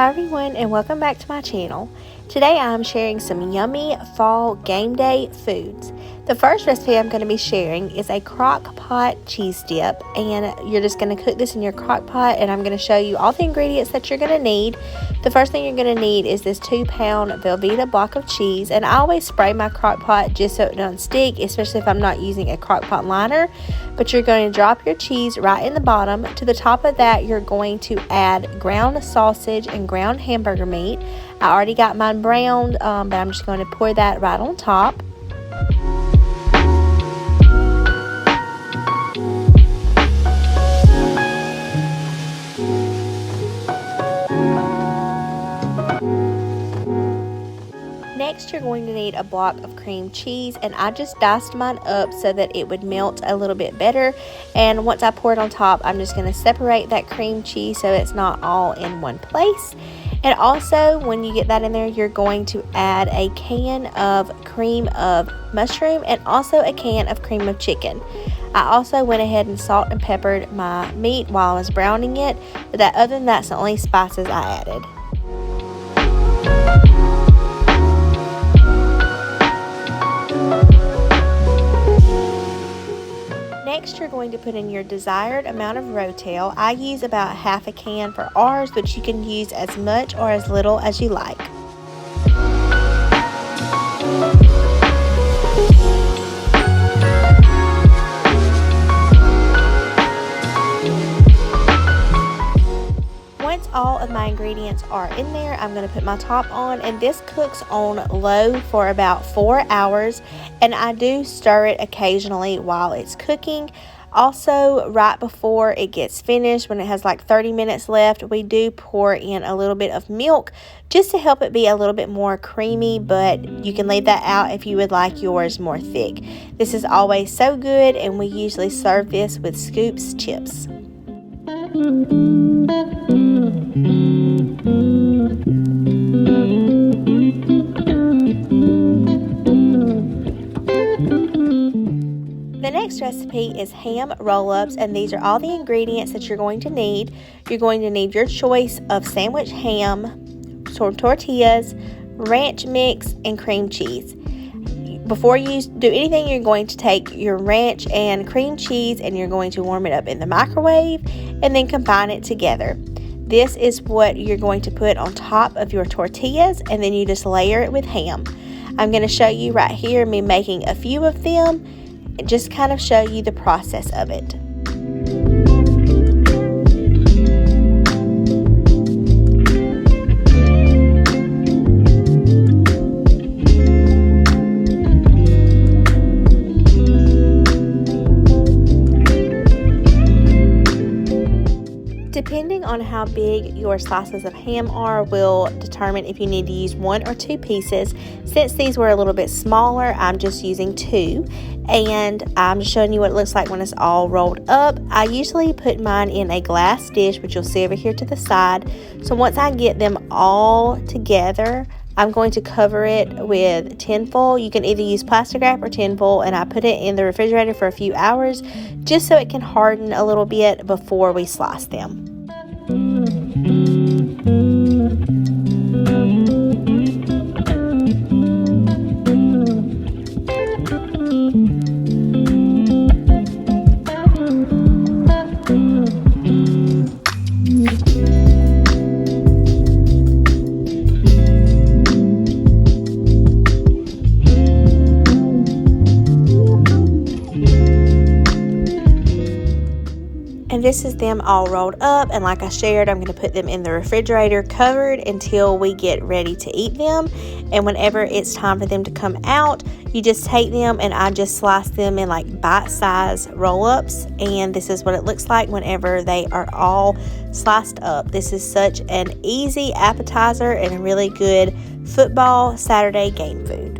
Hi everyone, and welcome back to my channel. Today I'm sharing some yummy fall game day foods. The first recipe I'm going to be sharing is a crock pot cheese dip, and you're just going to cook this in your crock pot, and I'm going to show you all the ingredients that you're going to need. The first thing you're going to need is this 2-pound Velveeta block of cheese, and I always spray my crock pot just so it doesn't stick, especially if I'm not using a crock pot liner. But you're going to drop your cheese right in the bottom. To the top of that, you're going to add ground sausage and ground hamburger meat. I already got mine browned, but I'm just going to pour that right on top. Next, you're going to need a block of cream cheese, and I just diced mine up so that it would melt a little bit better. And once I pour it on top, I'm just going to separate that cream cheese so it's not all in one place. And also, when you get that in there, you're going to add a can of cream of mushroom and also a can of cream of chicken. I also went ahead and salt and peppered my meat while I was browning it, but other than that's the only spices I added. Next, you're going to put in your desired amount of Rotel. I use about half a can for ours, but you can use as much or as little as you like. Once all of my ingredients are in there, I'm going to put my top on, and this cooks on low for about 4 hours, and I do stir it occasionally while it's cooking. Also, right before it gets finished, when it has like 30 minutes left, we do pour in a little bit of milk just to help it be a little bit more creamy, but you can leave that out if you would like yours more thick. This is always so good, and we usually serve this with Scoops chips. The next recipe is ham roll-ups, and these are all the ingredients that you're going to need. You're going to need your choice of sandwich ham, tortillas, ranch mix, and cream cheese. Before you do anything, you're going to take your ranch and cream cheese and you're going to warm it up in the microwave and then combine it together. This is what you're going to put on top of your tortillas, and then you just layer it with ham. I'm going to show you right here me making a few of them and just kind of show you the process of it. Depending on how big your slices of ham are will determine if you need to use 1 or 2 pieces. Since these were a little bit smaller, I'm just using 2, and I'm just showing you what it looks like when it's all rolled up. I usually put mine in a glass dish, which you'll see over here to the side. So once I get them all together, I'm going to cover it with tinfoil. You can either use plastic wrap or tinfoil, and I put it in the refrigerator for a few hours just so it can harden a little bit before we slice them. And this is them all rolled up, and like I shared, I'm going to put them in the refrigerator covered until we get ready to eat them. And whenever it's time for them to come out, you just take them, and I just slice them in like bite-sized roll-ups, and this is what it looks like whenever they are all sliced up. This is such an easy appetizer and a really good football Saturday game food.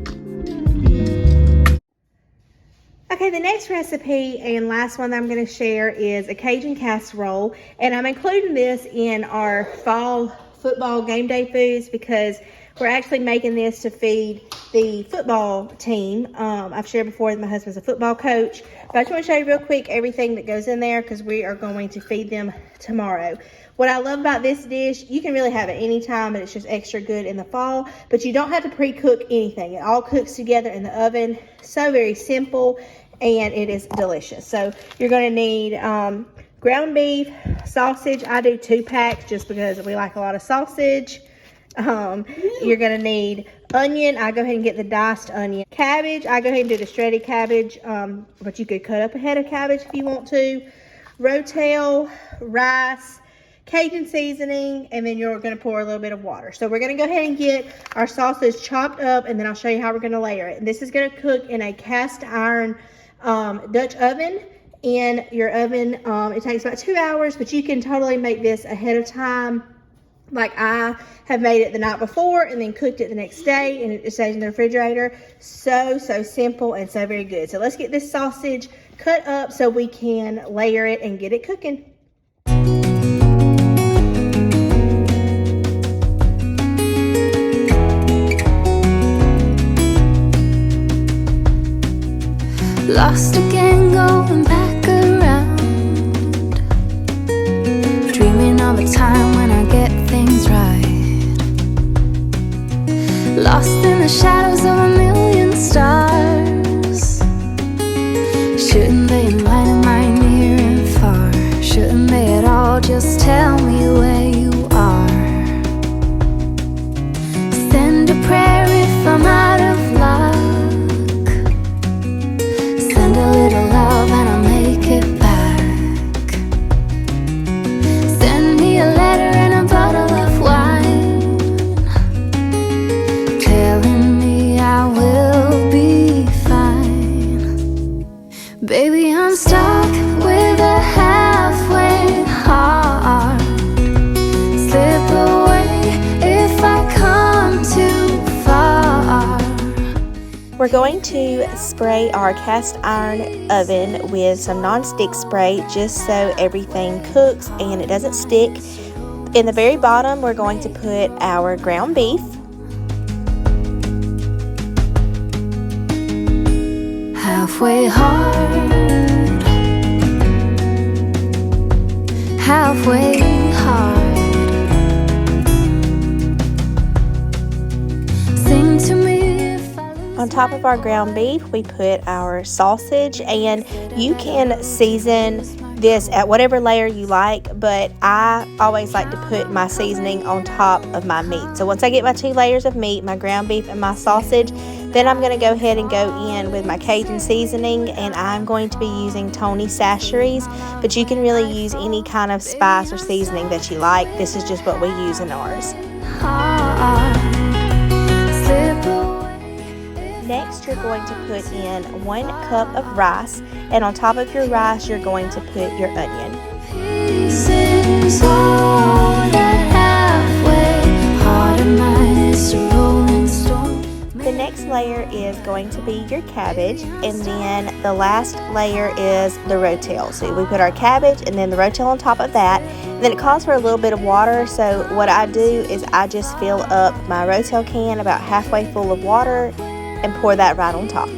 Okay, the next recipe and last one that I'm going to share is a Cajun casserole, and I'm including this in our fall football game day foods because we're actually making this to feed the football team. I've shared before that my husband's a football coach, but I just want to show you real quick everything that goes in there because we are going to feed them tomorrow. What I love about this dish, you can really have it anytime, and it's just extra good in the fall, but you don't have to pre-cook anything. It all cooks together in the oven. So very simple, and it is delicious. So you're going to need ground beef, sausage. I do 2 packs just because we like a lot of sausage. You're going to need onion. I go ahead and get the diced onion. Cabbage, I go ahead and do the shredded cabbage, but you could cut up a head of cabbage if you want to. Rotel, rice, Cajun seasoning, and then you're going to pour a little bit of water. So we're going to go ahead and get our sausage chopped up, and then I'll show you how we're going to layer it. And this is going to cook in a cast iron Dutch oven. In your oven, it takes about 2 hours, but you can totally make this ahead of time. Like I have made it the night before and then cooked it the next day, and it just stays in the refrigerator. So simple and so very good. So let's get this sausage cut up so we can layer it and get it cooking. Lost again, going back around, dreaming of a time when I get things right. Lost in the shadows of a million stars. Shouldn't they enlighten my near and far? Shouldn't they at all just tell me where you are? Send a prayer if I'm out of luck. Send a little love and I'll make it back. Send me a letter and a bottle of wine, telling me I will be fine. Baby, I'm stuck with a halfway heart. Slip away if I come too far. We're going to spray our cast iron oven with some non-stick spray just so everything cooks and it doesn't stick. In the very bottom, we're going to put our ground beef. Halfway hard, halfway hard. Sing to me if I lose. On top of our ground beef, we put our sausage, and you can season this at whatever layer you like, but I always like to put my seasoning on top of my meat. So once I get my 2 layers of meat, my ground beef and my sausage, then I'm going to go ahead and go in with my Cajun seasoning, and I'm going to be using Tony Chachere's, but you can really use any kind of spice or seasoning that you like. This is just what we use in ours. Next, you're going to put in 1 cup of rice, and on top of your rice, you're going to put your onion. The next layer is going to be your cabbage, and then the last layer is the Rotel. So we put our cabbage and then the Rotel on top of that, and then it calls for a little bit of water. So what I do is I just fill up my Rotel can about halfway full of water and pour that right on top.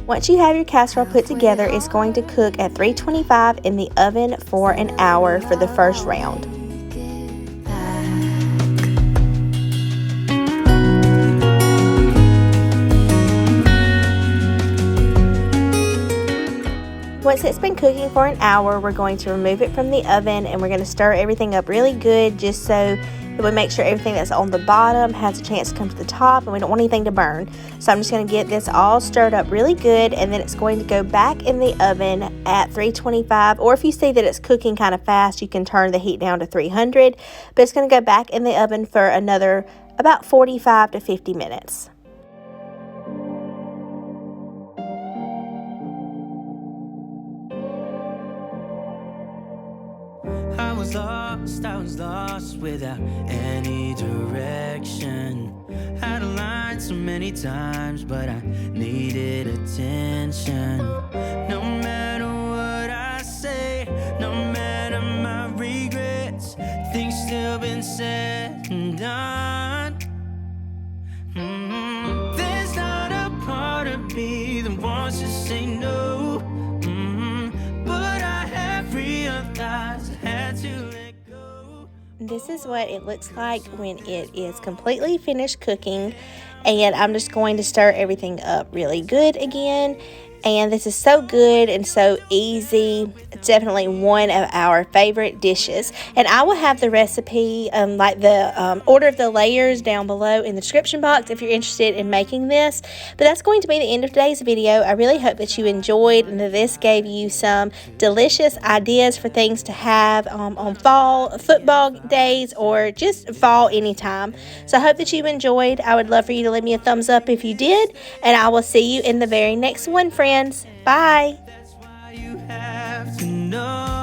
Once you have your casserole put together, it's going to cook at 325 in the oven for an hour for the first round. Once it's been cooking for an hour, we're going to remove it from the oven, and we're going to stir everything up really good just so that we make sure everything that's on the bottom has a chance to come to the top, and we don't want anything to burn. So I'm just going to get this all stirred up really good, and then it's going to go back in the oven at 325, or if you see that it's cooking kind of fast, you can turn the heat down to 300, but it's going to go back in the oven for another about 45 to 50 minutes. I was I was lost without any direction. Had a line so many times, but I needed attention. No matter what I say, no matter my regrets, things still been said and done. There's not a part of me that wants to say no, but I have realized I had to let go. This is what it looks like when it is completely finished cooking, and I'm just going to stir everything up really good again. And this is so good and so easy. It's definitely one of our favorite dishes. And I will have the recipe, like the order of the layers down below in the description box if you're interested in making this. But that's going to be the end of today's video. I really hope that you enjoyed and that this gave you some delicious ideas for things to have on fall football days or just fall anytime. So I hope that you enjoyed. I would love for you to leave me a thumbs up if you did. And I will see you in the very next one, friends. Bye. That's why you have to know.